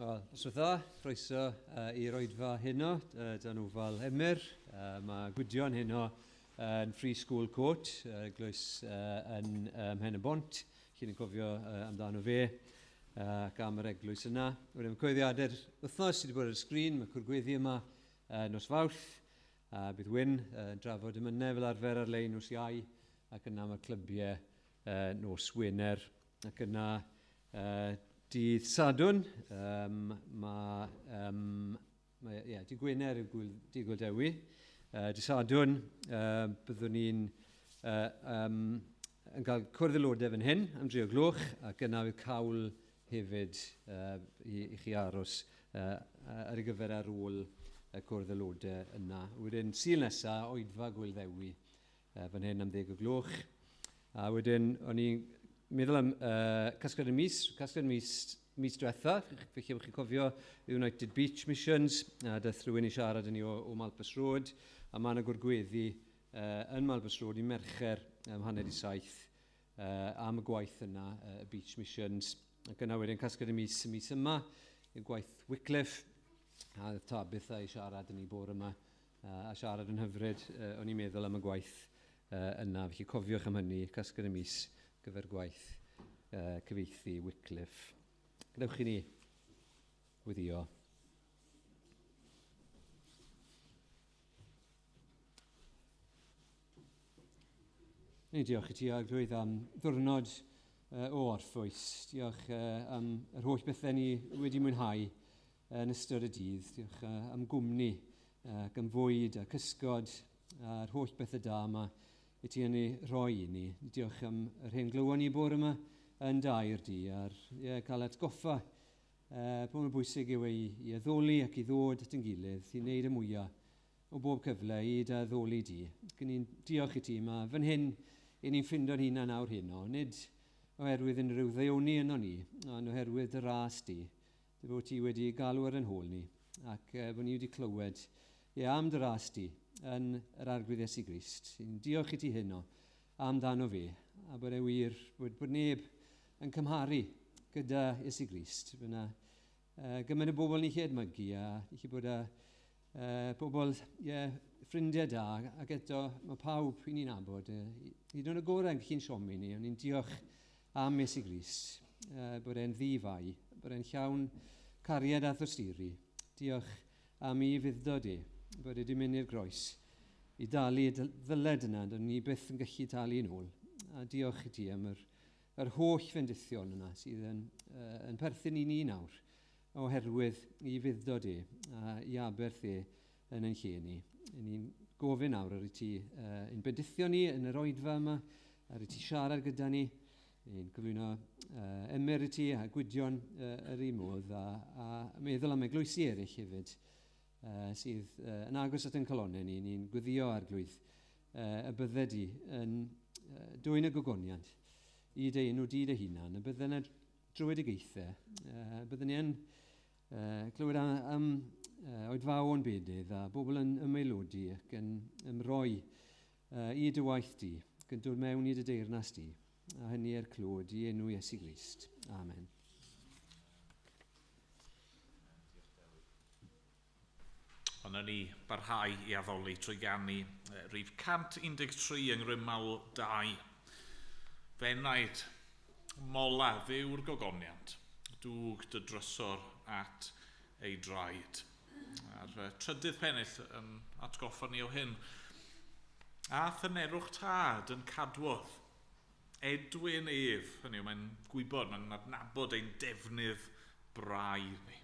Wel, os ydw dda, croeso i'r oedfa heno, dan nhw fel Emyr. Mae gwydion heno yn Free School Court, glwys yn Mhen y Bont. Chi'n cofio amdano fe ac am yr eglwys yna. Wedyn cyhoeddiadau'r wythnos sydd wedi bod ar y sgrin, mae cwrgweddi yma nos Fawrth. Bydd Wyn yn drafod ymynau fel arfer ar-lein nos Iau, ac yna mae'r clybiau nos Wener. Ac yna dydd Sadwn, dydd Gwener yw dydd Gwydewi. Dydd Sadwn, byddwn ni'n cael cwrdd aelodau fan hyn am 3 gloch, ac yna fydd cawl hefyd i chi aros ar ei gyfer ar ôl y cwrdd aelodau yna. Wedyn, Sul nesaf, Oedfa Gwydewi fan hyn am 10 gloch. A wedyn, o'n i'n meddwl am casgliad y mis diwetha, fe chi'n cofio United Beach Missions, daeth rhywun i siarad yn ni o Malpas Road, a mae yna gwrgweddi yn Malpas Road i Mercher hanner i 7 am y gwaith yna, y Beach Missions. Ac yna wedyn casgliad y mis yma, y gwaith Wycliffe, a Tabith i siarad yn ni bore yma, a siarad yn hyfryd, o'n i'n meddwl am y gwaith yna. Felly cofiwch am hynny, casgliad y mis gyfer gwaith cyfieithu Wycliffe. Gadewch i ni weddio. Diolch i ti a glwydd am ddwrnod o orffwys. Diolch am yr holl bethau ni wedi mwynhau yn ystod y dydd. Diolch am gwmni ac am fwyd a cysgod a'r holl bethau da yma i ti yn ei roi i ni. Diolch am yr hyn glywon ni bore yma yn dair di a'r cael atgoffa pa mor bwysig yw i addoli ac i ddod at yn gilydd i wneud y mwyaf o bob cyfle i dy addoli di. Gyn ni'n diolch i ti yma fan hyn i ni'n ffindo'n hunan nawr heno, nid oherwydd unrhyw ddeioni yno ni, ond oherwydd dy ras di, dy fod ti wedi galw ar yn hôl ni, ac bod ni wedi clywed am dy ras di yn yr arglwydd Iesu Grist. Ni'n diolch i ti heno amdano fe, a bod e wir bod neb yn cymharu gyda Iesu Grist. Fe yna gymaint o bobl ni lle edmygu, a ni lle bod bobl ffrindiau da, ac eto mae pawb i ni'n abod. Hyd yn y gorau yn chi'n siomi ni, ond ni'n diolch am Iesu Grist, bod e'n ddifau, bod e'n llawn cariad a thosturi. Diolch am ei fuddod bod e wedi mynd i'r groes i dalu y ddyled yna, ond ni byth yn gallu talu yn ôl. A diolch i ti am yr holl fendithion yna sydd yn perthyn i ni nawr, oherwydd i fuddod a i aberth yn ein lle ni. Ni'n gofyn nawr ar y ti yn bendithio ni yn yr oedfa yma, ar y ti siarad gyda ni, ni'n cyflwyno Emyr i ti a gwydion yr un modd, a meddwl am eglwysi eraill hefyd, sydd yn agos at yn colonnau ni. Ni'n gweddio arglwydd y bydde di yn dwyn y gogoniant i dy enw di dy hunan, y bydde yna drwydigaethau, bydde ni yn clywed am oedfawon bedydd a bobl yn ymaelodi ac yn ymroi i dy waith di, ac yn dod mewn i dy deyrnas di, a hynny clod i enw Iesu Grist. Amen. Ond ni barhau i addoli trwy gannu rhif 113 yng ngrymal 2. Fenaid mola ddyw'r gogoniant, dwg dy drysor at ei draed. A'r trydydd pennill yn atgoffa ni o hyn. A thynerwch tad yn cadwodd, Edwin ef, hynny yw, mae'n gwybod, mae'n adnabod ein defnydd braidd ni.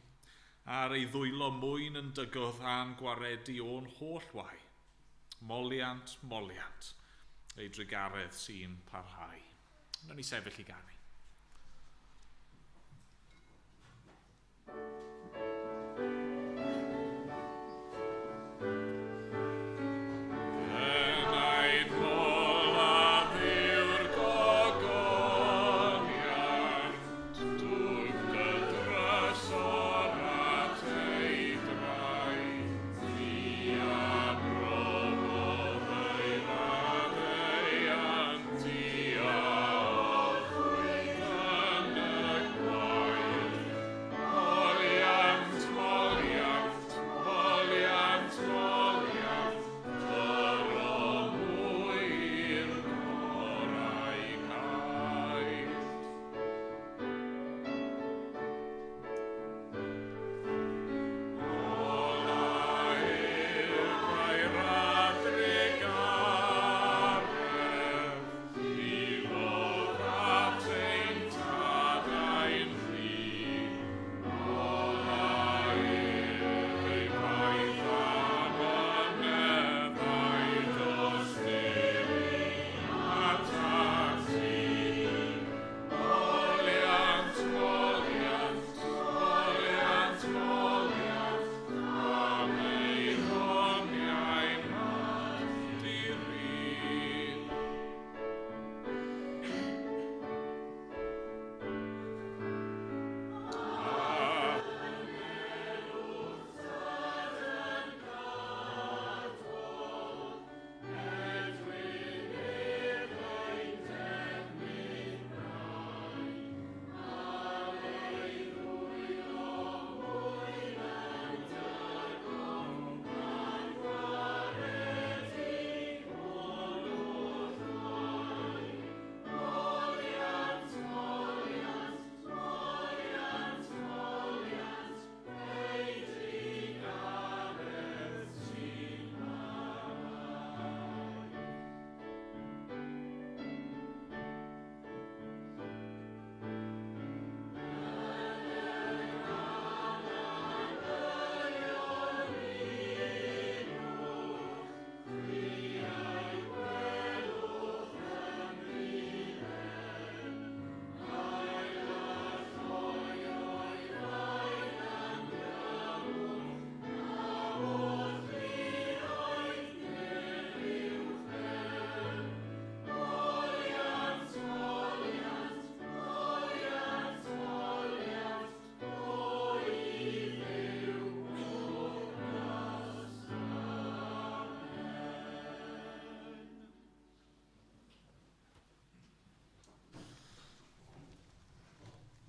A'r ei ddwylo mwyn yn dygodd a'n gwaredi o'n holl wai. Moliant, ei drigaredd sy'n parhau. Nw'n ni sefyll i ganu.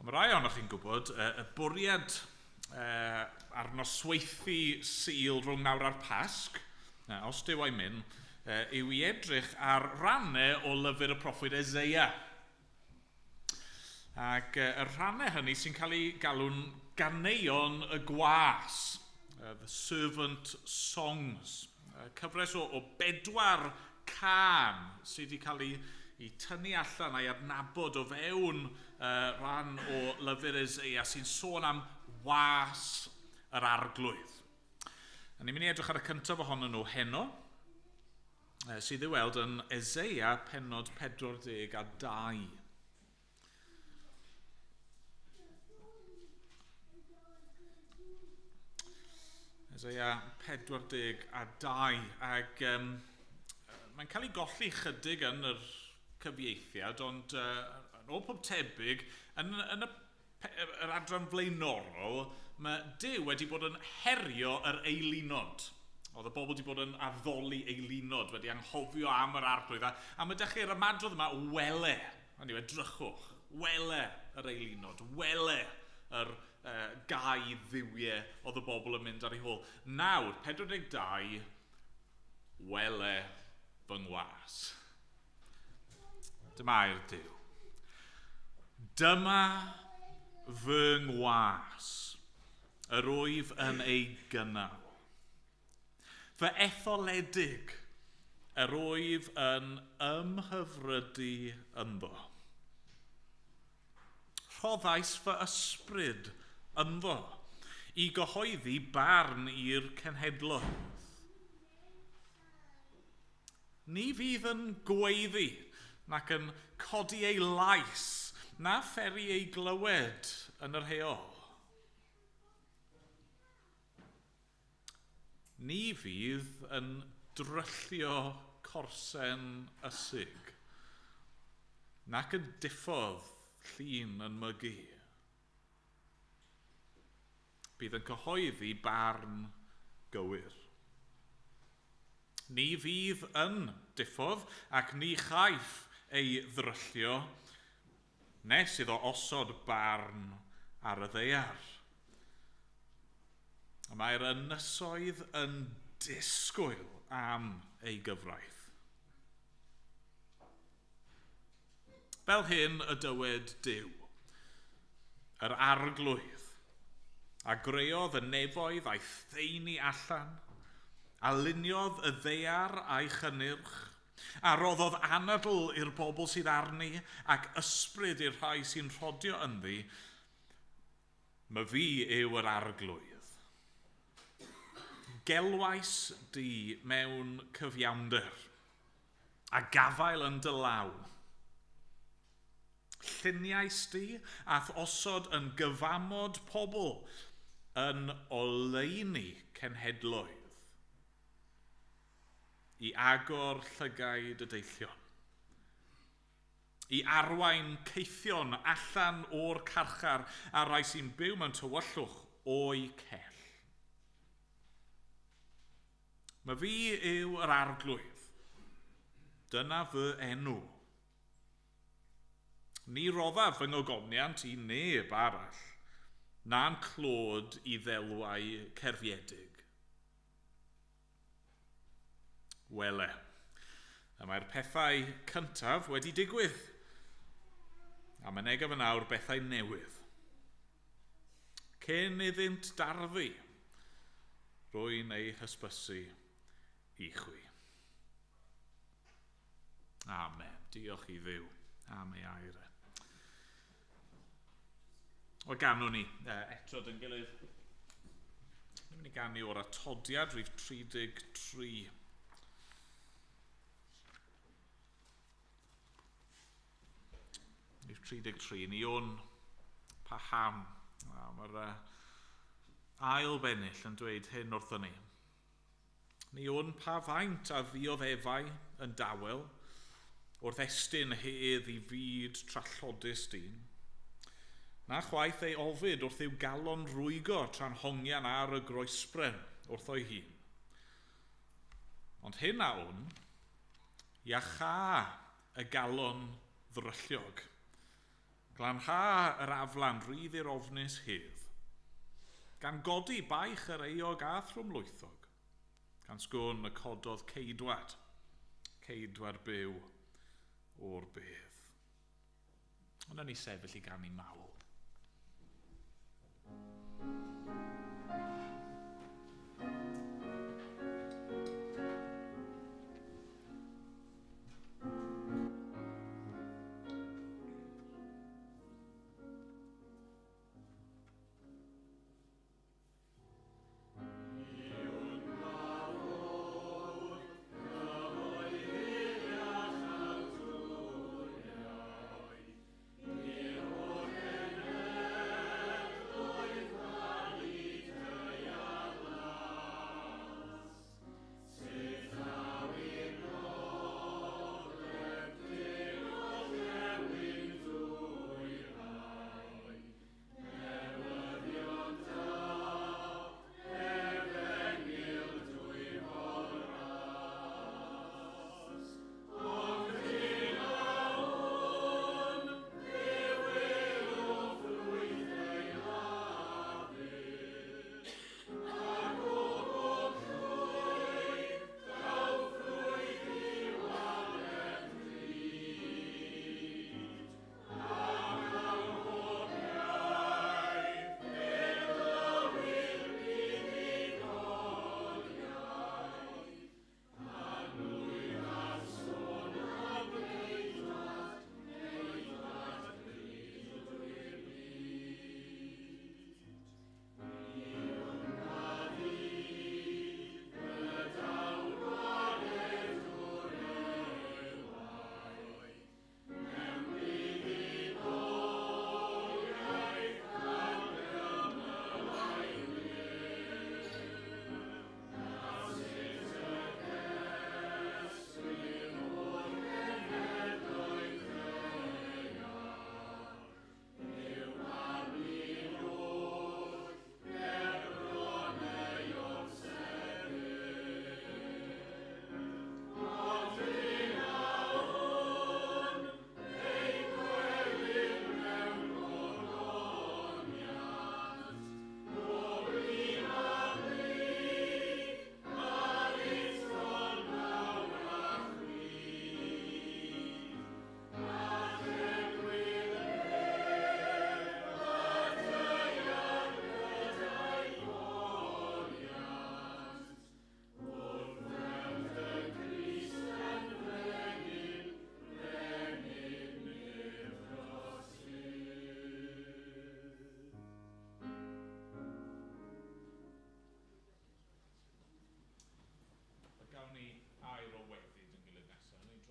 Mae rai o'ch chi'n gwybod, y bwriad ar nosweithi Sul rhwng nawr a'r Pasg, os dyw ei mynd, yw i edrych ar rannau o lyfr y proffwyd Eseia. Ac y rhannau hynny sy'n cael ei galw'n ganeuon y gwas, The Servant Songs. Cyfres o 4 can sydd wedi cael ei tynnu allan a'i adnabod o fewn rhan o lyfr Eseia sy'n sôn am was yr arglwydd. Ni'n mynd i edrych ar y cyntaf ohonyn nhw heno, sydd i weld yn Eseia pennod 42. Eseia 42 ac mae'n cael ei golli chydig yn yr cyfieithiad, ond yn ôl pob tebyg, yn yr adran flaenorol, mae Duw wedi bod yn herio yr eilinod. Oedd y bobl wedi bod yn addoli eilinod, wedi anghofio am yr arglwydd. A mae dechrau'r ymadrodd yma wele, hynny yw edrychwch, wele yr eilinod, wele yr gau ddiwiau oedd y bobl yn mynd ar ei hôl. Nawr, 42, wele fy ngwas. Dyma'r Duw. Dyma fy ngwas, yr wyf yn ei gynnal. Fy etholedig, yr wyf yn ymhyfrydu ynddo. Rhoddais fy ysbryd ynddo, i gyhoeddi barn i'r cenhedloedd. Ni fydd yn gweiddi, nac yn codi ei lais, na pheri ei glywed yn yr heol. Ni fydd yn dryllio corsen ysig, nac yn diffodd llun yn mygu. Bydd yn cyhoeddi barn gywir. Ni fydd yn diffodd ac ni chaiff ei ddryllio, nes iddo osod barn ar y ddaear. Mae'r ynysoedd yn disgwyl am ei gyfraith. Fel hyn y dywed Duw, yr arglwydd, a greodd y nefoedd a'i theini allan, a luniodd y ddaear a'i chynnyrch, a roddodd anadl i'r bobl sydd arni, ac ysbryd i'r rhai sy'n rhodio ynddi. Mae fi yw yr arglwydd. Gelwais di mewn cyfiawnder, a gafael yn dy law. Lluniais di ath osod yn gyfamod pobl yn oleuni cenhedloedd, i agor llygaid y deillion, i arwain ceithion allan o'r carchar a rai sy'n byw mewn tywyllwch o'i cell. Mae fi yw yr arglwydd, dyna fy enw. Ni roddaf fy ngogoniant i neb arall, na'n clod i ddelwau cerfiedig. Wele, a mae'r pethau cyntaf wedi digwydd, a mae'n negaf yn awr bethau newydd. Cyn iddynt darfu, rwy'n ei hysbysu i chwi. Amen. Diolch i Dduw am ei air. O ganwn ni eto yn gilydd. Ni'n mynd i ganu o'r atodiad rhif 33. Rhif 33. Ni o'n paham. Mae'r ail bennill yn dweud hyn wrthon ni. Ni o'n pa faint a ddioddefau yn dawel, wrth estyn hedd i fyd trallodus dyn. Na chwaith ei ofid wrth i'w galon rwygo tra'n hongian ar y groesbren wrth o'i hun. Ond hyn a o'n, iacha y galon ddrylliog, glanha yr aflan rydd i'r ofnus hydd, gan godi baich yr eog a thrwmlwythog, gan sgwn y cododd ceidwad byw o'r bedd. Ond ni sefyll i ganu mawl.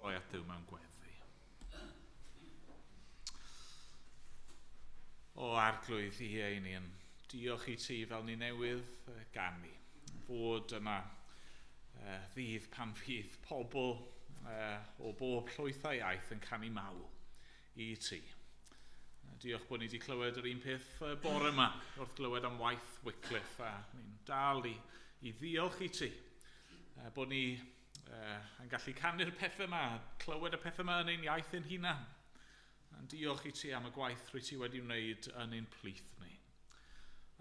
Droi at Dduw mewn gweddi. O arglwydd i ein ni'n diolch i ti fel ni newydd ganu. Fod yna ddydd pan fydd pobl o bob llwyth a iaith yn canu mawl i ti. Diolch bod ni wedi clywed yr un peth bore yma wrth glywed am waith Wycliffe, a ni'n dal i ddiolch i ti bod ni yn gallu canu'r pethau yma, clywed y pethau yma yn ein iaith ein hunan. Diolch i ti am y gwaith rwy ti wedi wneud yn ein plith ni.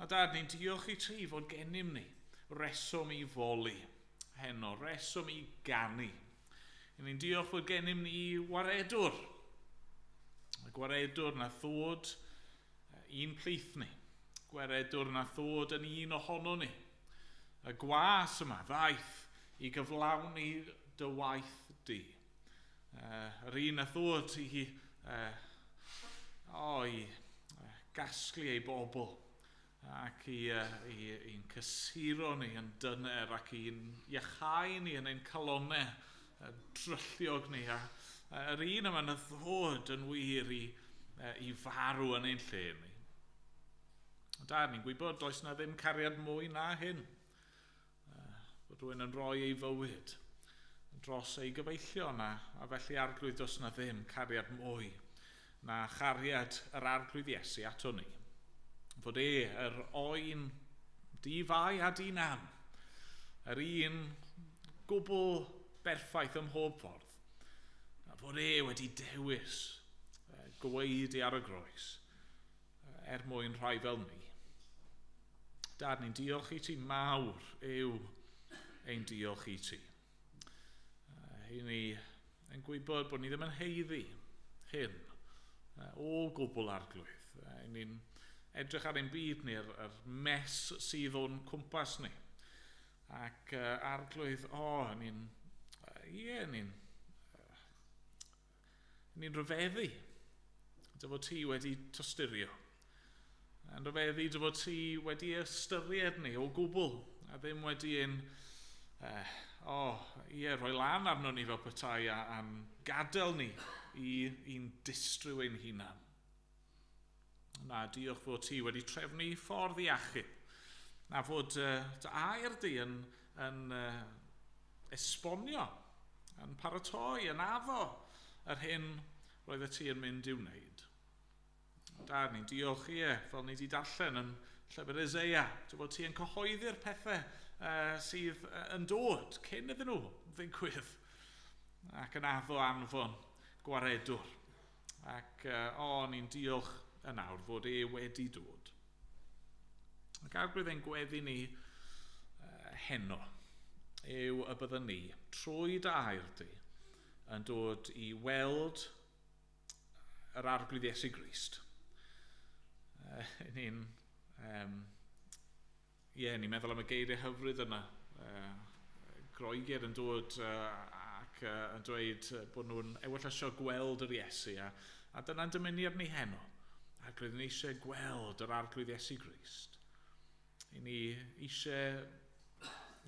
A dad, ni'n diolch i ti fod gennym ni reswm i foli heno, reswm i ganu. Ni'n diolch fod gennym ni waredwr. Y gwaredwr na ddod un plith ni. Gwaredwr na ddod yn un ohono ni. Y gwas yma, ddaeth i gyflawni dy waith di. Yr un a ddod i gasglu ei bobl ac i'n cysuro ni yn dyner ac i'n iachau ni yn ein calonau drylliog ni. Yr un yma'n ddod yn wir i farw yn ein lle ni. Dad, ni'n gwybod does na ddim cariad mwy na hyn. Bod rhywun yn rhoi ei fywyd dros ei gyfeillion a felly arglwydd does na ddim cariad mwy na chariad yr arglwydd Iesu ato ni. Fod yr oen di-fai a di-nan, yr un gwbl berffaith ym mhob ffordd, a fod wedi dewis gweud i ar y groes, mwyn rhai fel ni. Dad, ni'n diolch i ti, mawr yw ein diolch i ti. I ni yn gwybod bod ni ddim yn heiddi hyn o gwbl arglwydd. Ni'n edrych ar ein byd ni, yr mes sydd o'n cwmpas ni. Ac arglwydd, ni'n rhyfeddu dy fod ti wedi tostyrio. Yn rhyfeddu dy fod ti wedi ystyried ni o gwbl, a ddim wedi rhoi lan arno ni fel petai a'n gadael ni i'n distryw ein hunan. Na, diolch fod ti wedi trefnu ffordd i achub, na fod dy air di yn esbonio, yn paratoi, yn addo yr hyn roedd y ti yn mynd i'w wneud. Dad, ni'n diolch i fel ni wedi darllen yn llyfr Eseia, dy fod ti yn cyhoeddi'r pethau sydd yn dod cyn iddyn nhw ddigwydd, ac yn addo anfon gwaredwr. Ac ni'n diolch yn awr fod wedi dod. Ac arglwydd ein gweddi ni heno yw y byddwn ni trwy dy air di yn dod i weld yr arglwydd Iesu Grist. Ni'n meddwl am y geiriau hyfryd yna. Groegr yn dod ac yn dweud bod nhw'n ewyllysio gweld yr Iesu, a dyna'n dymuniad ni heno. Arglwydd ni eisiau gweld yr arglwydd Iesu Grist. Ni eisiau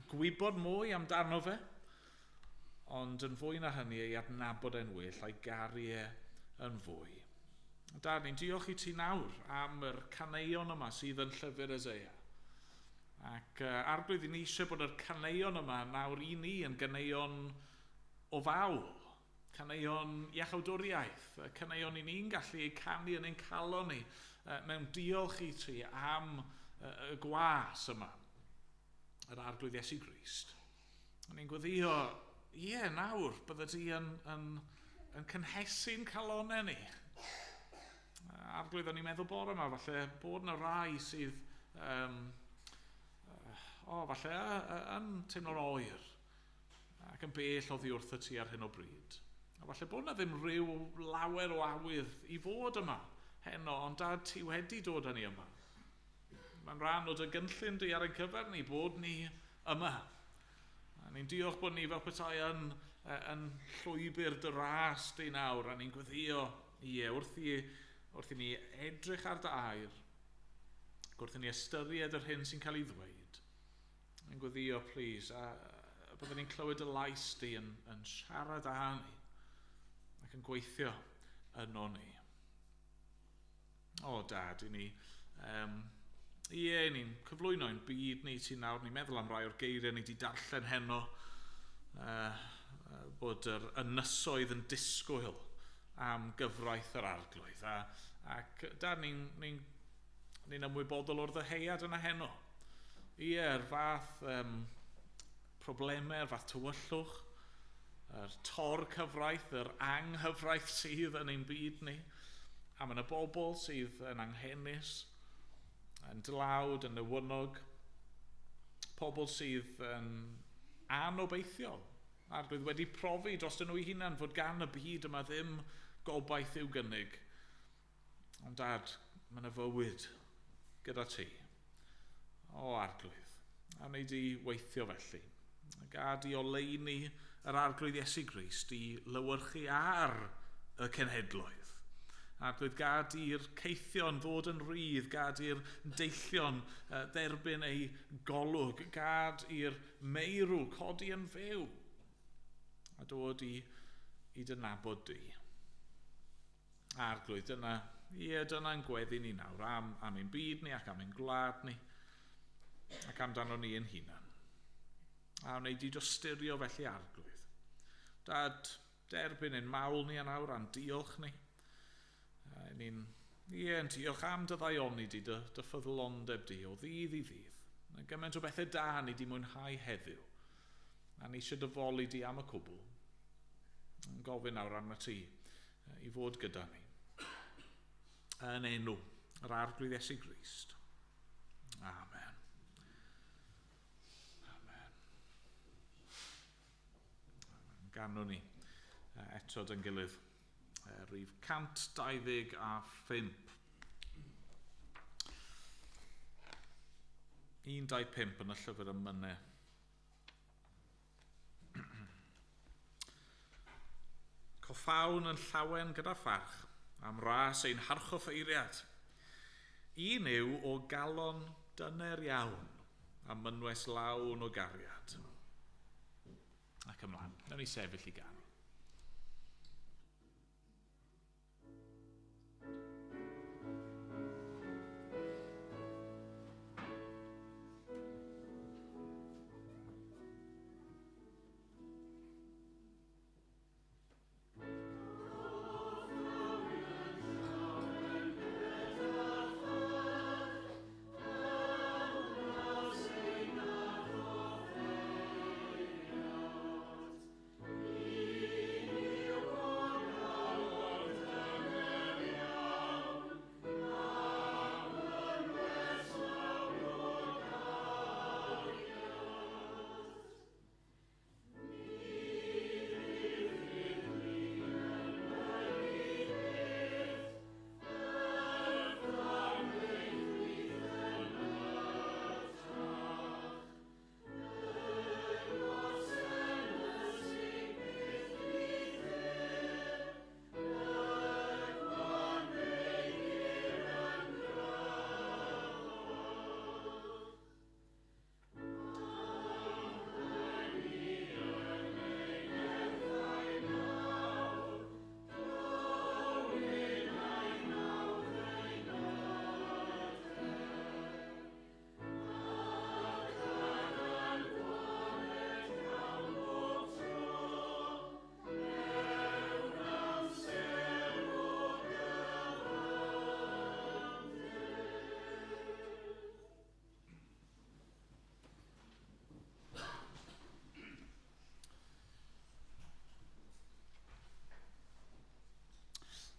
gwybod mwy amdano fe, ond yn fwy na hynny ei adnabod e'n well, a'i garu yn fwy. Dad, ni'n diolch i ti nawr am yr caneuon yma sydd yn llyfr Eseia. Ac arglwydd ni eisiau bod yr caneuon yma nawr i ni yn ganeuon o fawl, caneuon iachawdwriaeth, caneuon i ni'n gallu eu canu yn ein calon ni mewn diolch i ti am y gwas yma, yr arglwydd Iesu Grist. Ni'n gweddio, nawr bydde ti yn cynhesu'n calonau ni. Arglwydd o'n i'n meddwl bore yma, falle bod yna rai sydd falle yn teimlo'n oer ac yn bell oddi wrth y ti ar hyn o bryd. A falle bod yna ddim rhyw lawer o awydd i fod yma heno, ond Dad, ti wedi dod â ni yma. Mae'n rhan o dy gynllun di ar ein cyfer ni bod ni yma. A ni'n diolch bod ni fel petai yn llwybr dy ras di nawr, a ni'n gweddio wrth i ni edrych ar dy air, wrth i ni ystyried yr hyn sy'n cael ei ddweud. Ni'n gweddio, please, a byddwn ni'n clywed y lais di yn siarad â ni ac yn gweithio yno ni. Dad, ni'n cyflwyno'n byd ni ti nawr. Ni'n meddwl am rai o'r geiriau ni wedi darllen heno, bod yr ynysoedd yn disgwyl am gyfraith yr arglwydd. Ac Dad, ni'n ymwybodol o'r ddeheuad yna heno. Yr fath problemau, yr fath tywyllwch, yr tor cyfraith, yr anghyfraith sydd yn ein byd ni. A mae yna bobl sydd yn anghennus, yn dlawd, yn newynog, pobl sydd yn anobeithiol, arglwydd wedi profi dros nhw eu hunain fod gan y byd yma ddim gobaith i'w gynnig. Ond Dad, mae yna fywyd gyda ti. Arglwydd, a wneud i weithio felly. Gad i oleini yr arglwydd Iesu Grist i lywyrchu ar y cenhedloedd. Arglwydd, gad i'r ceithion ddod yn rhydd, gad i'r deillion dderbyn ei golwg, gad i'r meirw codi yn fyw, a dod i dynabod di. Arglwydd, dyna'n gweddi ni nawr am ein byd ni ac am ein gwlad ni, ac amdano ni yn hunan. A wneud i dostyrio felly arglwydd. Dad, derbyn ein mawl ni yn awr, a'n diolch ni. Ni'n diolch am dy ddaioni di, dy ffyddlondeb di o ddydd i ddydd. Mae gymaint o bethau da ni di mwynhau heddiw. A ni eisiau dyfolu di am y cwbl. Yn gofyn nawr arna ti i fod gyda ni. yn enw yr arglwydd Iesu Grist. Amen. Amen. Ganwn ni eto yn gilydd rhif 125. 125 yn y llyfr Emyr. Coffawn yn llawen gyda pharch am ras ein harchoffeiriad. Un yw o galon dyner iawn a mynwes lawn o gariad. Ac ymlaen, nawn ni sefyll i ganu.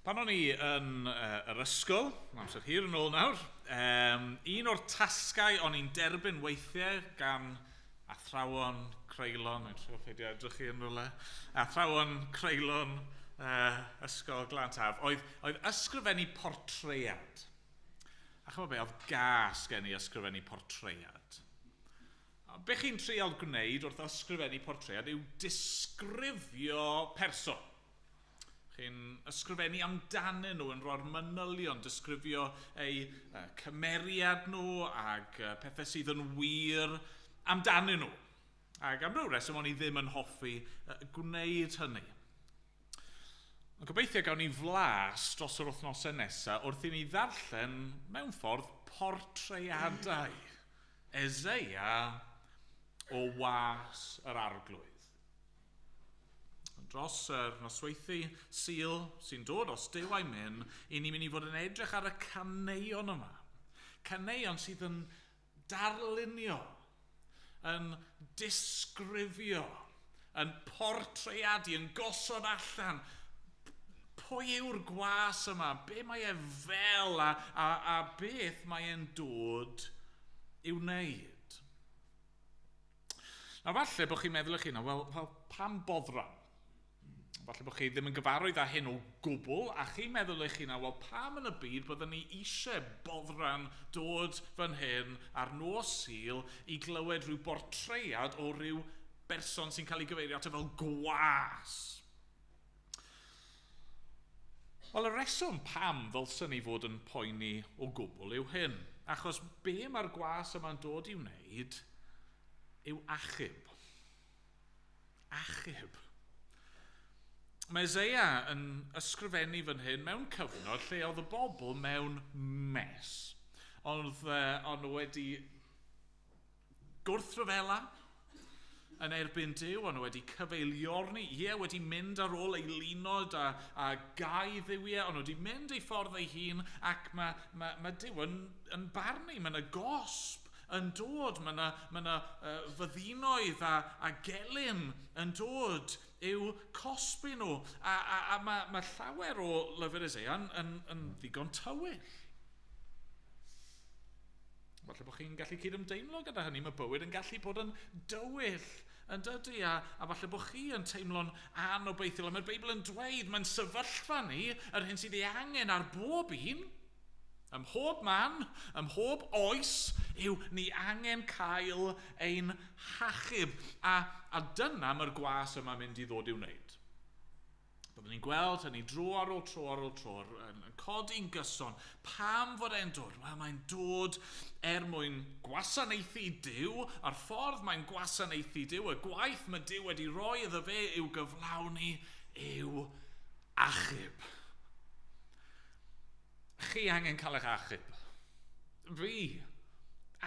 Pan o'n i yn yr ysgol, amser hir yn ôl nawr, un o'r tasgau o'n i'n derbyn weithiau gan athrawon creulon, yn siŵr peidio edrych chi yn rhywle, athrawon creulon ysgol Glantaf, oedd ysgrifennu portread. A chymod be, oedd gas gen i ysgrifennu portread. Be chi'n trial gwneud wrth ysgrifennu portread yw disgrifio person. Chi'n ysgrifennu amdanyn nhw yn rhoi'r manylion, disgrifio eu cymeriad nhw ac pethau sydd yn wir amdanyn nhw. Ac am ryw reswm o'n i ddim yn hoffi gwneud hynny. Gobeithio gawn ni flas dros yr wythnosau nesaf wrth i ni ddarllen mewn ffordd portreadau Eseia o was yr arglwydd. Dros yr nosweithi Sul sy'n dod os Duw a'i mynd, i ni'n mynd i fod yn edrych ar y caneuon yma. Caneuon sydd yn darlunio, yn disgrifio, yn portreadu, yn gosod allan. Pwy yw'r gwas yma? Be mae e fel a beth mae e'n dod i'w wneud? Nawr falle bod chi'n meddwl eich hynna, wel pam boddran? Falle bod chi ddim yn gyfarwydd â hyn o gwbl, a chi'n meddwl eich hynna, wel pam yn y byd byddwn ni eisiau boddran dod fan hyn ar nos Sul i glywed rhyw bortread o ryw berson sy'n cael ei gyfeirio ato fel gwas. Wel, y reswm pam ddylsyn ni fod yn poeni o gwbl yw hyn, achos be mae'r gwas yma'n dod i'w wneud yw achub. Achub. Mae Eseia yn ysgrifennu fan hyn mewn cyfnod lle oedd y bobl mewn mes. Oedd nhw wedi gwrthryfela yn erbyn Duw, ond nhw wedi cyfeiliorni, wedi mynd ar ôl ei lunod a gau ddiwiau, ond nhw wedi mynd ei ffordd ei hun ac mae Duw yn barnu, mae'n y gosb yn dod. Mae yna fyddinoedd a gelyn yn dod i'w cosbi nhw. A mae llawer o lyfr Eseia yn ddigon tywyll. Falle bod chi'n gallu cydymdeimlo gyda hynny. Mae bywyd yn gallu bod yn dywyll yn dydy, a falle bod chi yn teimlo'n anobeithiol. Mae'r Beibl yn dweud, mae'n sefyllfa ni, yr hyn sydd ei angen ar bob un, ym mhob man, ym mhob oes, yw ni angen cael ein hachub. A dyna mae'r gwas yma mynd i ddod i'w wneud. Byddwn ni'n gweld hynny dro ar ôl tro, yn codi'n gyson. Pam fod e'n dod? Wel, mae'n dod mwyn gwasanaethu Duw, a'r ffordd mae'n gwasanaethu Duw, y gwaith mae Duw wedi rhoi iddo fe i'w gyflawni, i'w achub. Chi angen cael eich achub. Fi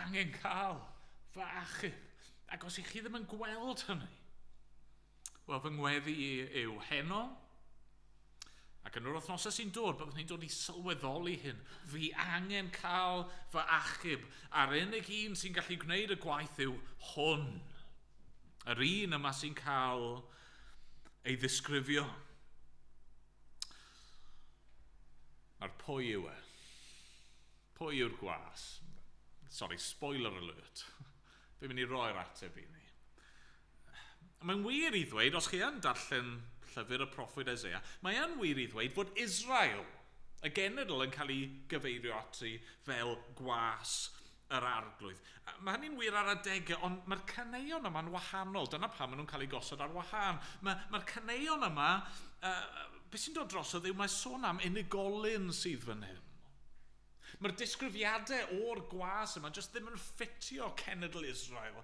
angen cael fy achub. Ac os ych chi ddim yn gweld hynny, wel, fy ngweddi yw heno, ac yn yr wythnosau sy'n dod, byddwn ni'n dod i sylweddoli hyn. Fi angen cael fy achub. A'r unig un sy'n gallu gwneud y gwaith yw hwn. Yr un yma sy'n cael ei ddisgrifio. A'r pwy yw e? Pwy yw'r gwas? Sorry, spoiler alert. Fi'n mynd i roi'r ateb i ni. Mae'n wir i ddweud, os chi yn darllen llyfr y proffwyd Eseia, mae yn wir i ddweud fod Israel, y genedl, yn cael ei gyfeirio ati fel gwas yr arglwydd. Mae hynny'n wir ar adegau, ond mae'r caneuon yma'n wahanol. Dyna pam maen nhw'n cael ei gosod ar wahân. Mae'r caneuon yma, beth sy'n dod drosodd yw mae sôn am unigolyn sydd fan hyn. Mae'r disgrifiadau o'r gwas yma jyst ddim yn ffitio cenedl Israel.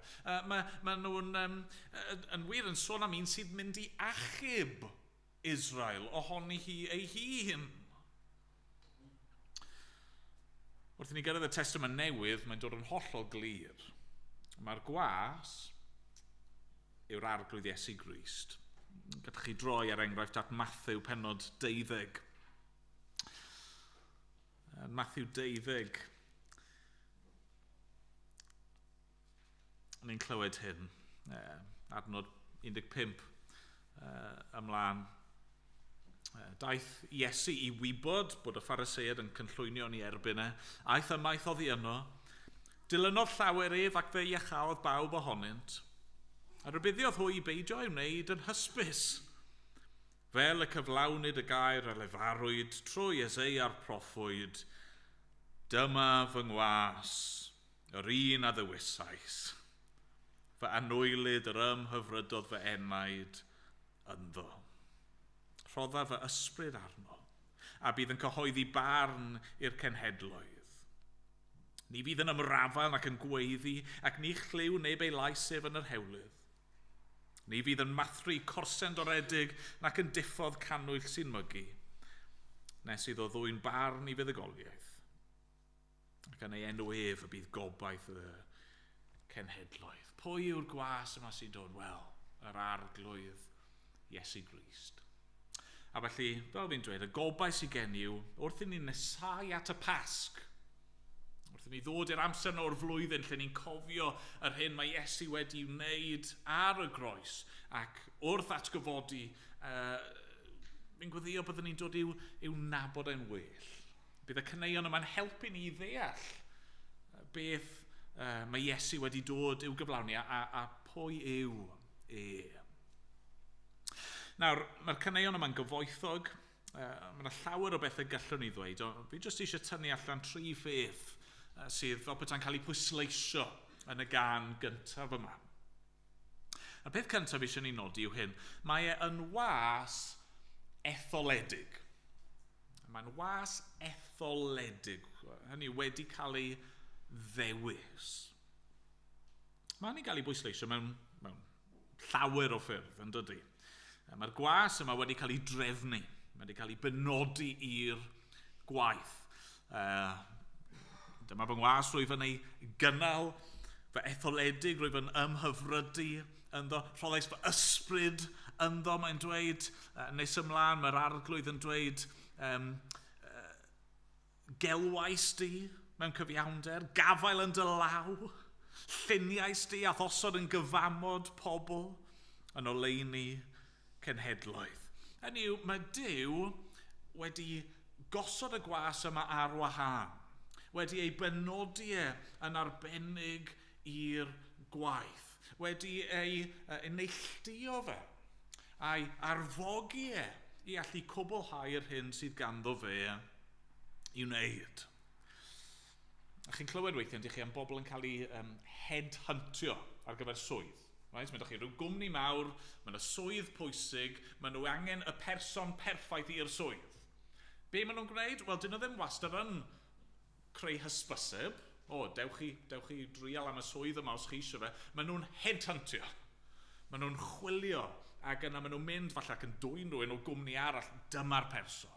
Mae nhw'n yn wir yn sôn am un sydd mynd i achub Israel ohoni hi ei hun. Wrth i ni gyrraedd y Testament Newydd, mae'n dod yn hollol glir. Mae'r gwas yw'r arglwydd Iesu Grist. Gallwch chi droi ar enghraifft at Mathew pennod 12. Mathew 12. Ni'n clywed hyn, adnod 15 ymlaen. Daeth Iesu i wybod bod y Pharisëaid yn cynllwynio ni erbyn e. Aeth ymaith oddi yno. Dilynodd llawer ef ac fe iachawdd bawb ohonynt. A rybuddiodd hwy i beidio ei wneud yn hysbys. Fel y cyflawnyd y gair a lefarwyd trwy Eseia'r proffwyd, dyma fy ngwas, yr un a ddywysais. Fy anwylid yr ymhyfrydodd fy enaid ynddo. Rhodda fy ysbryd arno, a bydd yn cyhoeddi barn i'r cenhedloedd. Ni fydd yn ymrafan ac yn gweiddi, ac ni chliw neb ei laisef yn yr hewlydd. Ni fydd yn mathru corsen doredig nac yn diffodd canwyll sy'n mygu, nes iddo ddwy'n barn i fuddugoliaeth. Ac yn ei enw ef y bydd gobaith y cenhedloedd. Pwy yw'r gwas yma sy'n dod? Wel, yr arglwydd Iesu Grist. A felly, fel fi'n dweud, y gobaith sy'n gen yw wrth i ni nesau at y Pasg, wrth i ni ddod i'r amser o'r flwyddyn lle ni'n cofio yr hyn mae Iesu wedi wneud ar y groes, ac wrth atgyfodi, fi'n gweddio byddwn ni'n dod i'w nabod e'n well. Bydd y caneuon yma'n helpu ni i ddeall beth mae Iesu wedi dod i'w gyflawni a pwy yw e. Nawr, mae'r caneuon yma'n gyfoethog. Mae yna llawer o bethau gallwn ni ddweud. Fi jyst eisiau tynnu allan 3 pheth sydd fel bydda'n cael ei pwysleisio yn y gan gyntaf yma. Y peth cyntaf eisiau ni nodi yw hyn. Mae e'n was etholedig. Mae'n was etholedig. Hynny wedi cael ei ddewis. Mae'n cael ei bwysleisio mewn llawer o ffyrdd, yn dydy. Mae'r gwas yma wedi cael ei drefnu. Mae wedi cael ei benodi i'r gwaith. Dyma fy ngwas rwyf yn ei gynnal, fy etholedig rwyf yn ymhyfrydu ynddo, rhoddais fy ysbryd ynddo, mae'n dweud, nes ymlaen, mae'r arglwydd yn dweud, gelwais di mewn cyfiawnder, gafael yn dy law, Lluniais di a ddosod yn gyfamod pobl yn oleuni cenhedloedd. Hynny yw, mae Duw wedi gosod y gwas yma ar wahân, wedi ei benodi yn arbennig i'r gwaith, wedi ei neilltuo fe, a'i arfogi i allu cwblhau'r hyn sydd ganddo fe i wneud. A chi'n clywed weithiau, ydych chi am bobl yn cael ei headhuntio ar gyfer swydd. Right? Mae ydych chi rhyw gwmni mawr, mae yna swydd pwysig, mae nhw angen y person perffaith i'r swydd. Be maen nhw'n gwneud? Wel, dyn nhw ddim wastad yn creu hysbyseb. Dewch chi drial am y swydd yma os chi eisiau fe. Maen nhw'n headhuntio. Maen nhw'n chwilio, ac yna maen nhw'n mynd falle ac yn dwyn rhywun o gwmni arall. Dyma'r person.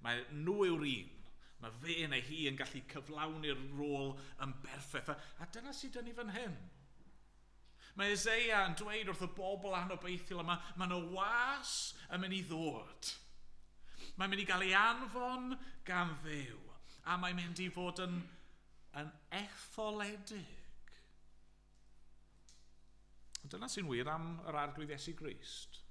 Mae nhw yw'r un. Mae fe neu hi yn gallu cyflawni'r rôl yn berffaith. A dyna sydd dyn ni fan hyn. Mae Eseia yn dweud wrth y bobl anobeithiol yma, mae nhw was yn mynd i ddod. Mae'n mynd i gael ei anfon gan Dduw. A mae'n mynd i fod yn etholedig. Dyna sy'n wir am yr arglwydd Iesu Grist.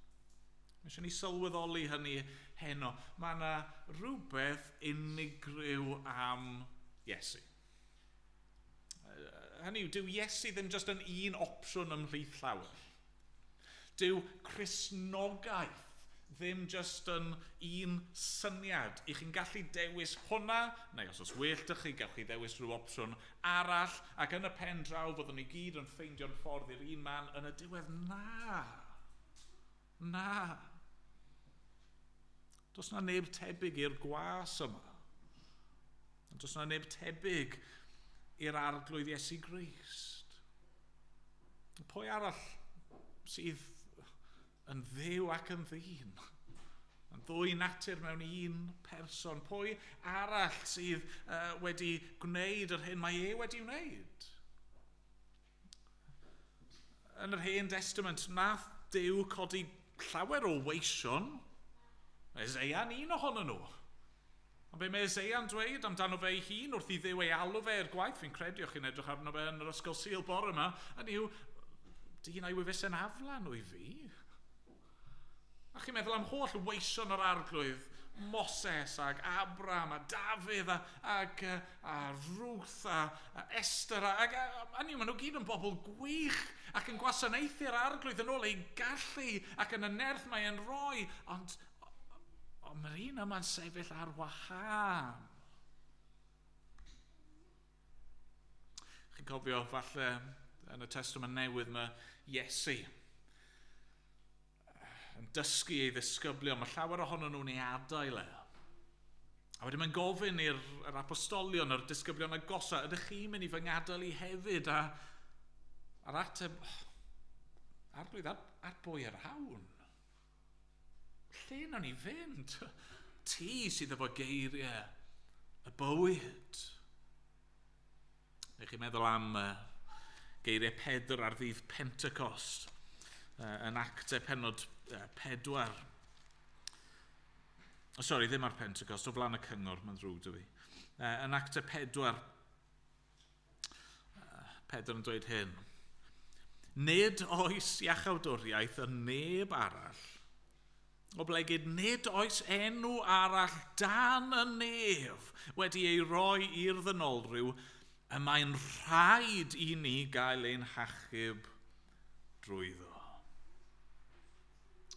Mae eisiau ni sylweddoli hynny heno. Mae yna rhywbeth unigryw am Iesu. Hynny yw, dyw Iesu ddim jyst yn un opsiwn ymhlith llawer. Dyw Cristnogaeth ddim jyst yn un syniad. I chi'n gallu dewis hwnna, neu os well dych chi, gawch chi ddewis rhyw opsiwn arall, ac yn y pen draw fyddwn ni gyd yn ffeindio'n ffordd i'r un man yn y diwedd. Na. Does na neb tebyg i'r gwas yma. Does na neb tebyg i'r arglwydd Iesu Grist. Pwy arall sydd yn dduw ac yn ddyn? Yn ddwy natur mewn un person. Pwy arall sydd wedi gwneud yr hyn mae wedi wneud? Yn yr Hen Testament, nath Duw codi llawer o weision. Eseia'n un ohonyn nhw. Ond be mae Eseia'n dweud amdano fe ei hun wrth i Dduw ei alw fe i'r gwaith, fi'n credu o'ch chi'n edrych arno fe yn yr ysgol Sul bore yma, hynny yw, dyn ei wyfus yn aflan o i fi. A chi'n meddwl am holl weision o'r arglwydd, Moses ag Abraham a Dafydd a Ruth a Esther ac hynny yw, maen nhw gyd yn bobl gwych ac yn gwasanaethu'r arglwydd yn ôl ei gallu ac yn y nerth mae'n rhoi, ond mae'r un yma'n sefyll ar wahân. Chi'n cofio falle yn y Testament Newydd mae Iesu yn dysgu ei ddisgyblion. Mae llawer ohonyn nhw'n ei adael e. A wedyn mae'n gofyn i'r apostolion, yr disgyblion agosa, ydych chi'n mynd i fy ngadael i hefyd? A'r ateb, arglwydd ar bwy yr hawn. Lle nawn ni fynd? Ti sydd efo geiriau y bywyd. Neu chi'n meddwl am geiriau Pedr ar ddydd Pentecost yn Actau pennod 4. Sori, ddim ar Pentecost, o flaen y cyngor, mae'n ddrwg dy fi. Yn Actau 4, Pedr yn dweud hyn. Nid oes iachawdwriaeth yn neb arall, o blegyd nid oes enw arall dan y nef wedi ei roi i'r ddynolrhyw, y mae'n rhaid i ni gael ein hachub drwyddo.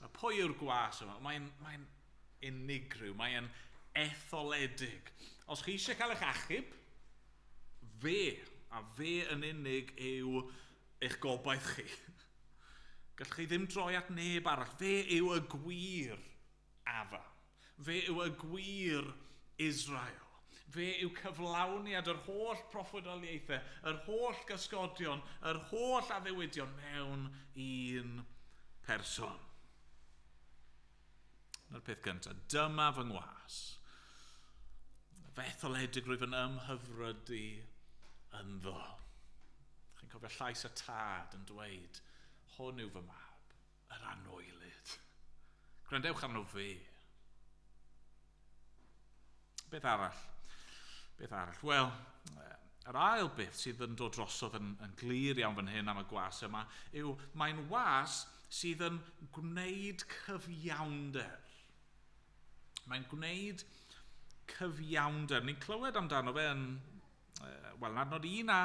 A pwy yw'r gwas yma? Mae'n unigryw, mae'n etholedig. Os chi eisiau cael eich achub, fe, a fe yn unig yw eich gobaith chi. Gallwch chi ddim droi at neb arall. Fe yw y gwir afa. Fe yw y gwir Israel. Fe yw cyflawniad yr holl proffwydoliaethau, yr holl gysgodion, yr holl addewidion mewn un person. Na'r peth gyntaf, dyma fy ngwas. Fetholedig rwyf yn ymhyfrydu ynddo. Chi'n cofio llais y tad yn dweud, hwn yw fy mab, yr anwylyd. Gwrandewch arno fe. Beth arall? Wel, Yr ail beth sydd yn dod drosodd yn glir iawn fan hyn am y gwas yma yw mae'n was sydd yn gwneud cyfiawnder. Mae'n gwneud cyfiawnder. Ni'n clywed amdano fe yn wel, adnod 1 a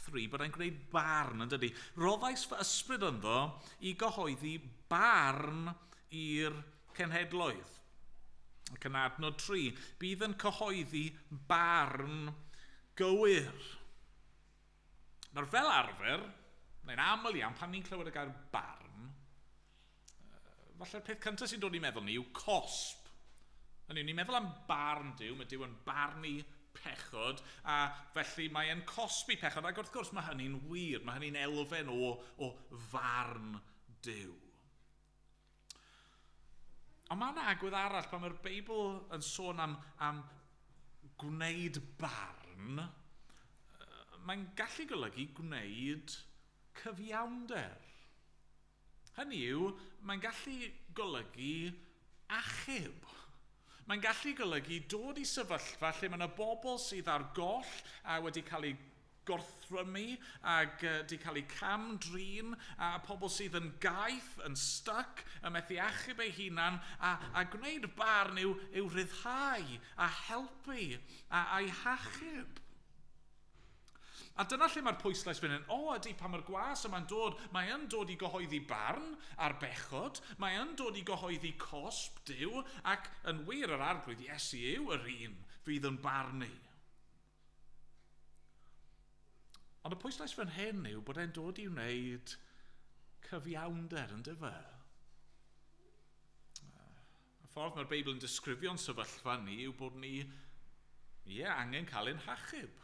3 bod e'n gwneud barn, yn dydi? Roddais fy ysbryd ynddo i gyhoeddi barn i'r cenhedloedd. Ac yn adnod 3, bydd yn cyhoeddi barn gywir. Nawr fel arfer, neu'n aml iawn pan ni'n clywed y gair barn, falle'r peth cyntaf sy'n dod i meddwl ni yw cosb. Hynny yw, ni'n meddwl am barn Duw, mae Duw yn barnu pechod, a felly mae e'n cosbi pechod, ac wrth gwrs mae hynny'n wir, mae hynny'n elfen o farn Duw. Ond mae'n agwedd arall pan mae'r Beibl yn sôn am gwneud barn, mae'n gallu golygu gwneud cyfiawnder. Hynny yw, mae'n gallu golygu achub. Mae'n gallu golygu dod i sefyllfa lle mae yna bobl sydd ar goll a wedi cael eu gorthrymu ac wedi cael eu camdrin, a pobl sydd yn gaeth, yn styc, yn methu achub eu hunan, a gwneud barn yw ryddhau a helpu a'i hachub. A dyna lle mae'r pwyslais fan hyn. Ydy pan mae'r gwas yma'n dod, mae yn dod i gyhoeddi barn ar bechod, mae yn dod i gyhoeddi cosb Duw, ac yn wir yr arglwydd Iesu yw yr un fydd yn barnu. Ond y pwyslais fan hyn yw bod e'n dod i wneud cyfiawnder, yn dyfa. Y ffordd mae'r Beibl yn disgrifio'n sefyllfa ni yw bod ni angen cael ein hachub.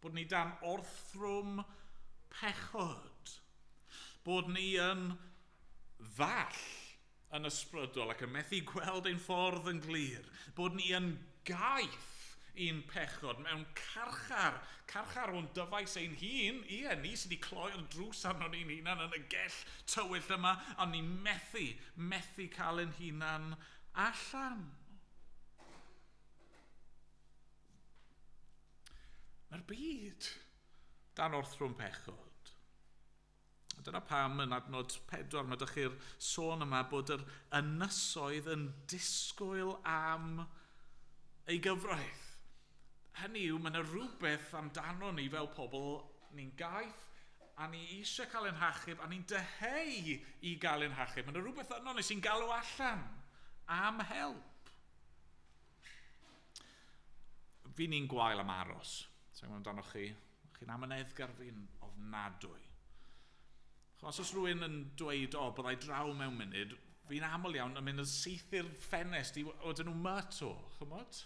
Bod ni dan orthrwm pechod. Bod ni yn ddall yn ysbrydol ac yn methu gweld ein ffordd yn glir. Bod ni yn gaeth i'n pechod mewn carchar o'n dyfais ein hun, ni sydd wedi cloi'r drws arno'n ein hunan yn y gell tywyll yma, ond ni methu cael ein hunan allan. Mae'r byd dan orthrwm pechod. A dyna pam yn adnod 4 mae dych chi'r sôn yma bod yr ynysoedd yn disgwyl am ei gyfraith. Hynny yw, mae yna rhywbeth amdano ni fel pobl, ni'n gaeth, a ni eisiau cael ein hachub, a ni'n deheu i gael ein hachub. Mae yna rhywbeth yno ni sy'n galw allan am help. Fi ni'n gwael am aros. Sa'n gwybod amdano chi'n amyneddgar fi'n ofnadwy. Os oes rhywun yn dweud, byddai draw mewn munud, fi'n aml iawn yn mynd yn syth i'r ffenest i oedden nhw myto, chymod?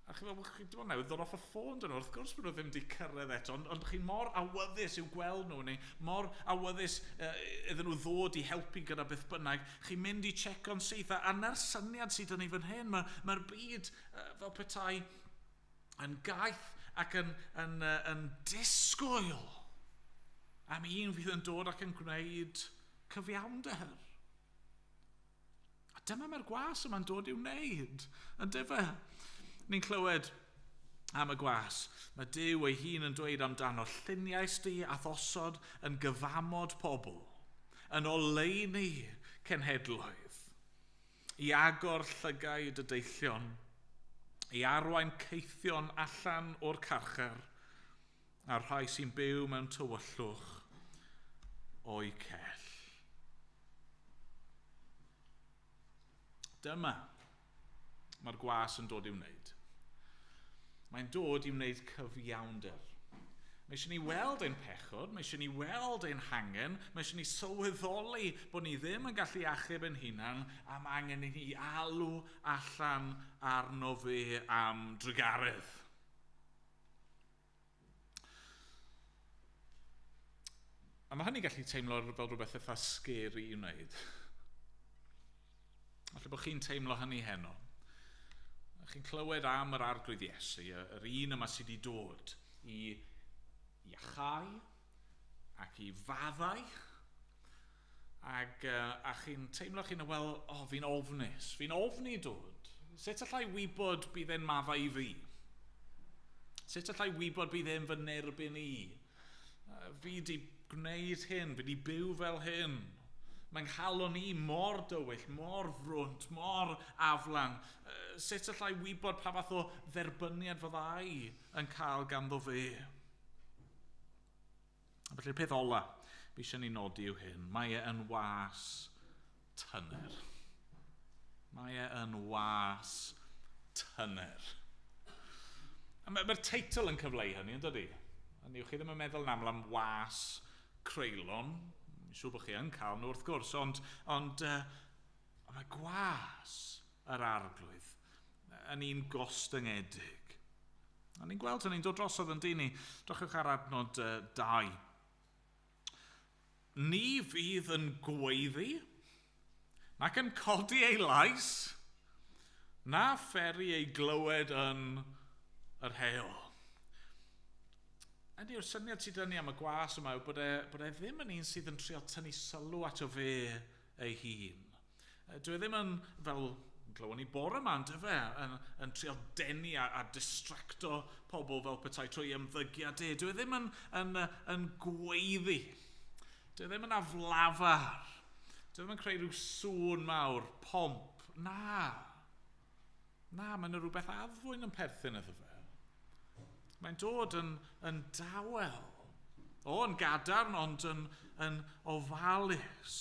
A chi'n meddwl, newydd ddod off y ffôn dyn nhw, wrth gwrs bod nhw ddim wedi cyrraedd eto, ond chi'n mor awyddus i'w gweld nhw, neu mor awyddus iddyn nhw ddod i helpu gyda beth bynnag, chi'n mynd i checo'n syth, a na'r syniad sydd yn ei fan hyn, mae'r byd fel petai yn gaeth ac yn disgwyl am un fydd yn dod ac yn gwneud cyfiawnder. A dyma mae'r gwas yma'n dod i'w wneud, yn dyfa. Ni'n clywed am y gwas. Mae Duw ei hun yn dweud amdano lluniais di a ddosod yn gyfamod pobl, yn oleuni cenhedloedd, i agor llygaid y deillion, i arwain ceithion allan o'r carchar, a'r rhai sy'n byw mewn tywyllwch o'i cell. Dyma mae'r gwas yn dod i'w wneud. Mae'n dod i'w wneud cyfiawnder. Mae eisiau ni weld ein pechod, mae eisiau ni weld ein hangen, mae eisiau ni sylweddoli bod ni ddim yn gallu achub ein hunan, a mae angen i ni alw allan arno fe am drygaredd. A mae hynny gallu teimlo fel rhywbeth eitha scary i wneud. Felly bod chi'n teimlo hynny heno. Chi'n clywed am yr arglwydd Iesu, yr un yma sydd wedi dod i iachau ac i faddau, a chi'n teimlo chi'n fi'n ofni dod. Sut allai wybod bydd e'n maddau i fi? Sut allai wybod bydd e'n fy nerbyn i? Fi di gwneud hyn, fi di byw fel hyn. Mae'n nghalon ni mor dywyll, mor frwnt, mor aflan. Sut allai wybod pa fath o dderbyniad fyddai yn cael ganddo fe? Felly'r peth ola fi eisiau ni nodi yw hyn. Mae e yn was tyner. Mae e yn was tyner. Mae'r teitl yn cyfleu hynny, yn dydi? Hynny yw, chi ddim yn meddwl yn aml am was creulon. Siŵr bod chi yn cael nhw wrth gwrs, ond mae gwas yr arglwydd yn un gostyngedig. A ni'n gweld hynny'n dod drosodd yn dyn ni. Drachwch ar adnod 2. Ni fydd yn gweiddi, nac yn codi ei lais, na pheri ei glywed yn yr heol. Ydy yw'r syniad sydd yn ni am y gwas yma yw bod e ddim yn un sydd yn trio tynnu sylw ato fe ei hun. Dwi ddim yn, fel glywon ni bore yma, yn trio denu a distracto pobl fel petai trwy ymddygiad e. Dwi ddim yn gweiddi. Dwi ddim yn aflafar. Dwi ddim yn creu rhyw sŵn mawr, pomp. Na, mae'n rhywbeth addfwyn yn perthyn iddo fe. Mae'n dod yn dawel. Yn gadarn, ond yn ofalus.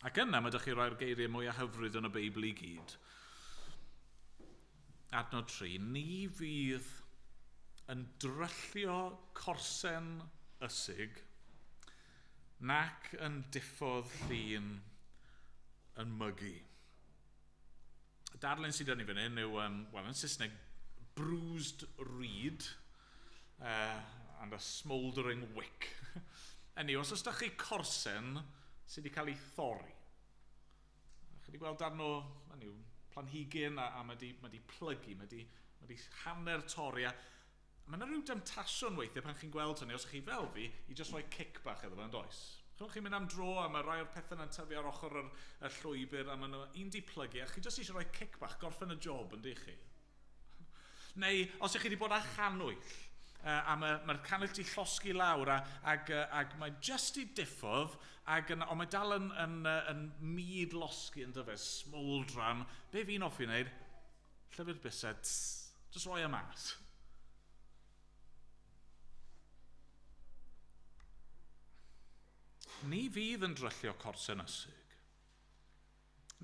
Ac yna, mae ydych chi roi'r geiriau mwyaf hyfryd yn y Beibl i gyd. Adnod 3. Ni fydd yn dryllio corsen ysig, nac yn diffodd llun yn mygu. Y darlun sydd yn ei fan hyn yw, yn Saesneg, bruised reed and a smouldering wick. Enni, os ydych chi corsen sydd wedi cael ei thorri. Chi wedi gweld darn o planhigyn a mae wedi plygu, mae wedi hanner torri. Mae yna rhyw demtasiwn weithiau pan chi'n gweld hynny, os chi fel fi, i just rhoi cic bach iddo fe, yn does? Chi'n mynd am dro a mae rai o'r pethau yna'n tyfu ar ochr y llwybr a mae nhw un di plygu a chi just eisiau rhoi cic bach, gorffen y job, yn di chi? Neu, os ych chi wedi bod â chanwyll, a mae'r canwyll di llosgu lawr, ac mae just i diffodd, ond mae dal yn myd losgu yn dyfa, smoldran. Be fi'n offi wneud? Llyfr bysed, just roi y mas. Ni fydd yn dryllio corsen ysig,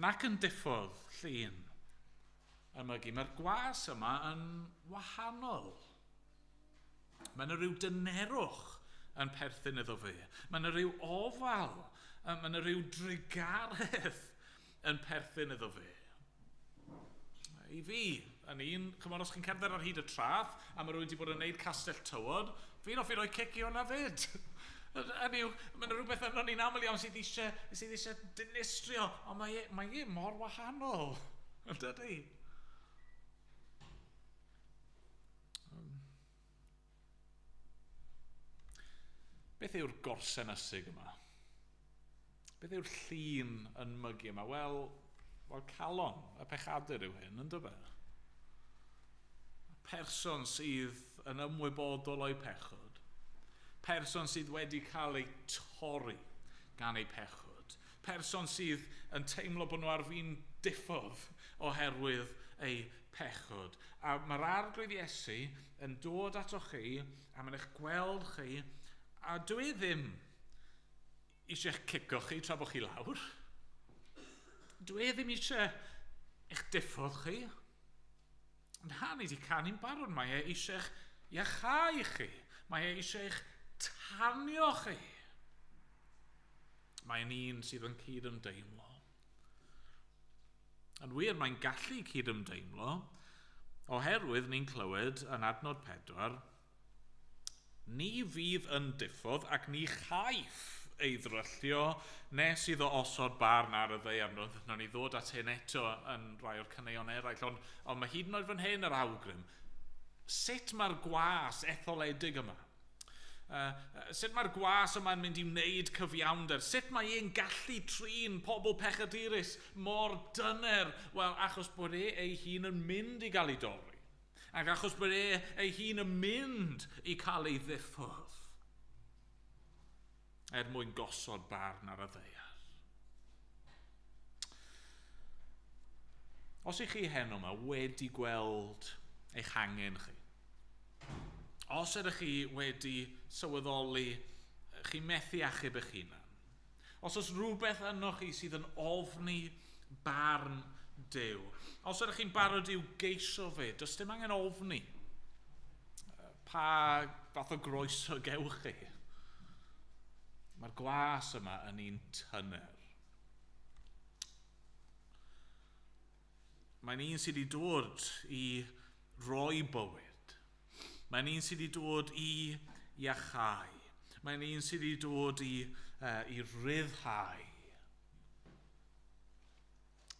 nac yn diffodd llun ymygu. Mae'r gwas yma yn wahanol. Mae yna rhyw dynerwch yn perthyn iddo fe. Mae yna rhyw ofal, mae yna rhyw drigaredd yn perthyn iddo fe. I fi, yn un, chymod os chi'n cerdded ar hyd y traeth, a mae rhywun wedi bod yn gwneud castell tywod, fi'n offi roi cici o'na fyd. Mae yna rhywbeth yno ni'n aml iawn sydd eisiau dinistrio, ond mae e mor wahanol. Ydy? Beth yw'r gorsen ysig yma? Beth yw'r llun yn mygu yma? Wel, calon, y pechadur yw hyn, yn dyfa? Person sydd yn ymwybodol o'i pechod. Person sydd wedi cael ei torri gan ei pechod. Person sydd yn teimlo bod nhw ar fi'n diffodd oherwydd ei pechod. A mae'r arglwydd Iesu yn dod ato chi, a mae'n eich gweld chi, a dwi ddim eisiau'ch cico chi tra bod chi lawr. Dwi ddim eisiau eich diffodd chi. Na, ni wedi canu'n barod. Mae e eisiau'ch iachau chi. Mae e eisiau'ch tanio chi. Mae'n un sydd yn cydymdeimlo. Yn wir, mae'n gallu cydymdeimlo, oherwydd ni'n clywed yn adnod 4, ni fydd yn diffodd ac ni chaiff ei ddryllio nes iddo osod barn ar y ddeiarnwdd. Nawn ni ddod at hyn eto yn rai o'r caneuon eraill, ond mae hyd yn oed fan hyn yr awgrym. Sut mae'r gwas etholedig yma? Sut mae'r gwas yma'n mynd i wneud cyfiawnder? Sut mae e'n gallu trin pobl pechadurus mor dyner? Wel, achos bod ei hun yn mynd i gael ei dorri. Ac achos bod ei hun yn mynd i cael ei ddiffwrdd mwyn gosod barn ar y ddaear. Os ych chi heno yma wedi gweld eich angen chi, os ydych chi wedi sylweddoli chi methu achub eich hunan, os oes rhywbeth yno chi sydd yn ofni barn Duw, os ydych chi'n barod i'w geisio fe, does dim angen ofni pa fath o groeso gewch chi. Mae'r gwas yma yn un tynner. Mae'n un sydd wedi dod i roi bywyd. Mae'n un sydd wedi dod i iachau. Mae'n un sydd wedi dod i ryddhau.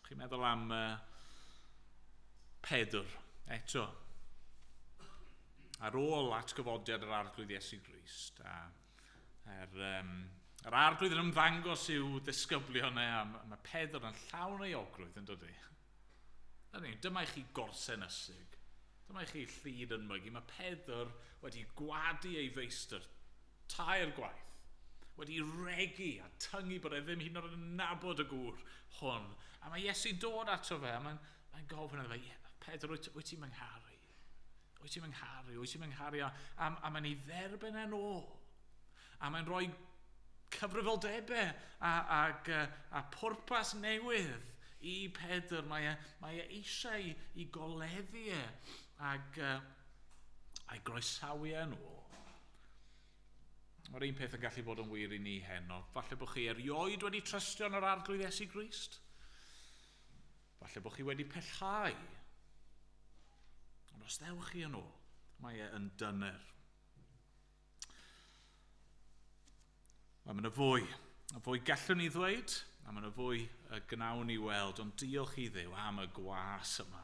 Chi'n meddwl am Pedr eto. Ar ôl atgyfodiad yr arglwydd Iesu Grist. Yr arglwydd yn ymddangos i'w ddisgyblion a mae Pedr yn llawn ei ogrwydd yn dod i. Dyma i chi gorsen ysig. Dyma i chi llyd yn mygu. Mae Pedr wedi gwadu ei feistr tair gwaith. Wedi regu a tyngu bod e ddim hyd yn oed yn nabod y gŵr hwn. A mae Iesu'n dod ato fe a mae'n gofyn iddo fe, Pedr, wyt ti'n myngharu? Wyt ti'n myngharu? Wyt ti'n myngharu? A mae'n ei dderbyn yn ôl. A mae'n rhoi cyfrifoldebau a pwrpas newydd i Pedr. Mae e eisiau i goleddu a'i groesawu yn ôl. Mae'r un peth yn gallu bod yn wir i ni heno. Falle bod chi erioed wedi trystio yn yr arglwydd Iesu Grist. Falle bod chi wedi pellhau. Ond os ddewch chi yn ôl, mae e yn dyner. Mae yna fwy gallwn ni ddweud, a mae yna fwy gnawn ni weld, ond diolch i Dduw am y gwas yma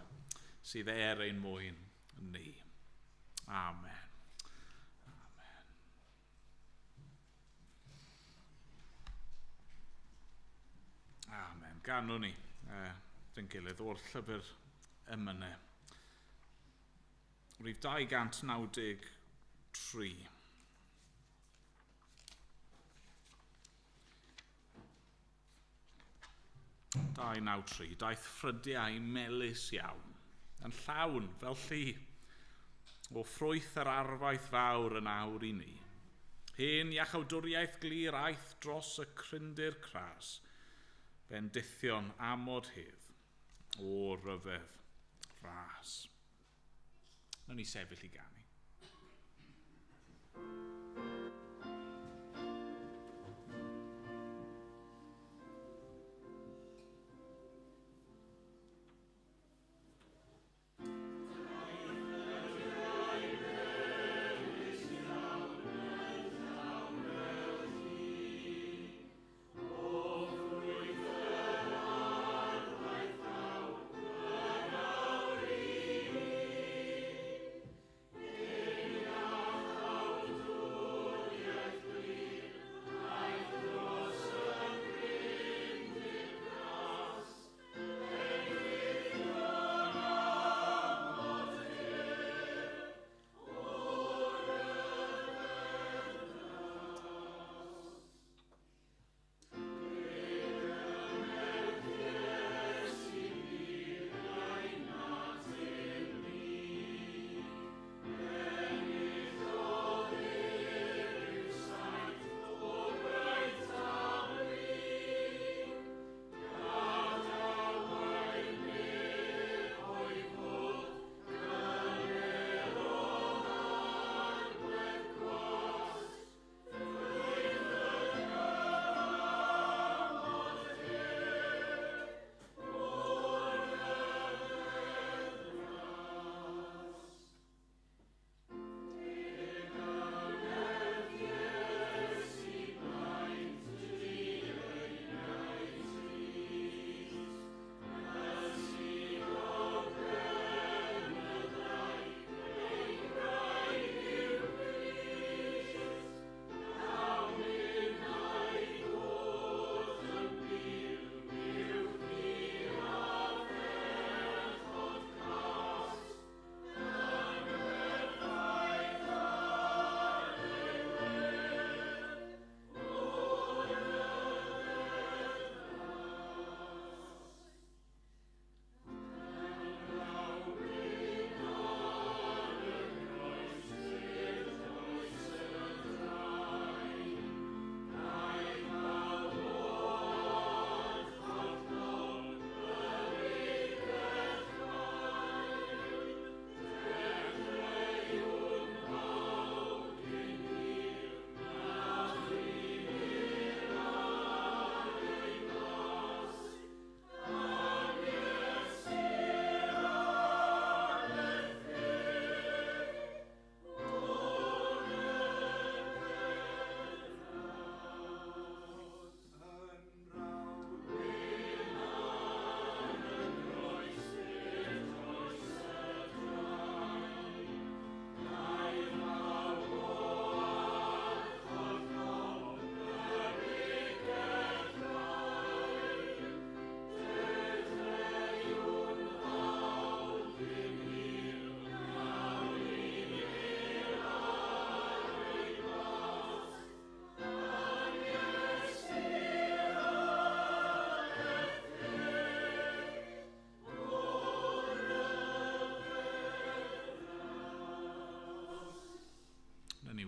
sydd ein mwyn ni. Amen. Amen. Amen. Ganwn ni yn gilydd o'r llyfr Emynau. Rhif 293. Daeth ffrydiau melys iawn, yn llawn fel llu, o ffrwyth yr arfaeth fawr yn awr i ni. Hen iachawdwriaeth glir aeth dros y cryndir cras, bendithion amod hedd, o ryfedd ras. Nawn ni sefyll i ganu.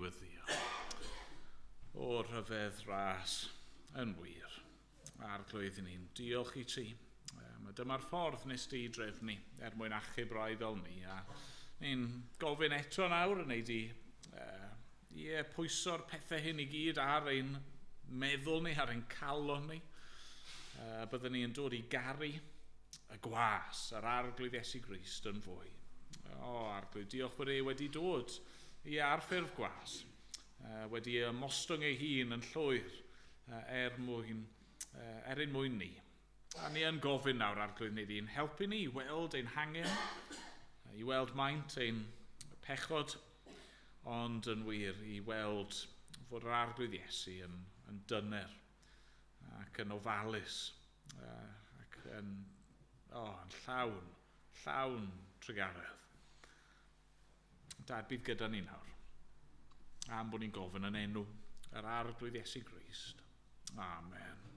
newyddion. O rhyfedd ras yn wir. Arglwydd ni'n diolch i ti. Dyma'r ffordd nes di drefnu mwyn achub rai fel ni. A ni'n gofyn eto nawr yn ei di pwyso'r pethau hyn i gyd ar ein meddwl ni, ar ein calon ni. Byddwn ni'n dod i garu y gwas, yr arglwydd Iesu Grist yn fwy. Arglwydd, diolch bod e wedi dod i arffurf gwas, wedi ymostwng ei hun yn llwyr er ein mwyn ni. A ni yn gofyn nawr, arglwydd, neu di'n helpu ni i weld ein hangen, i weld maint ein pechod, ond yn wir i weld fod yr arglwydd Iesu yn dyner ac yn ofalus ac yn llawn trygaredd. Dad, bydd gyda ni nawr. Am bod ni'n gofyn yn enw yr arglwydd Iesu Grist. Amen.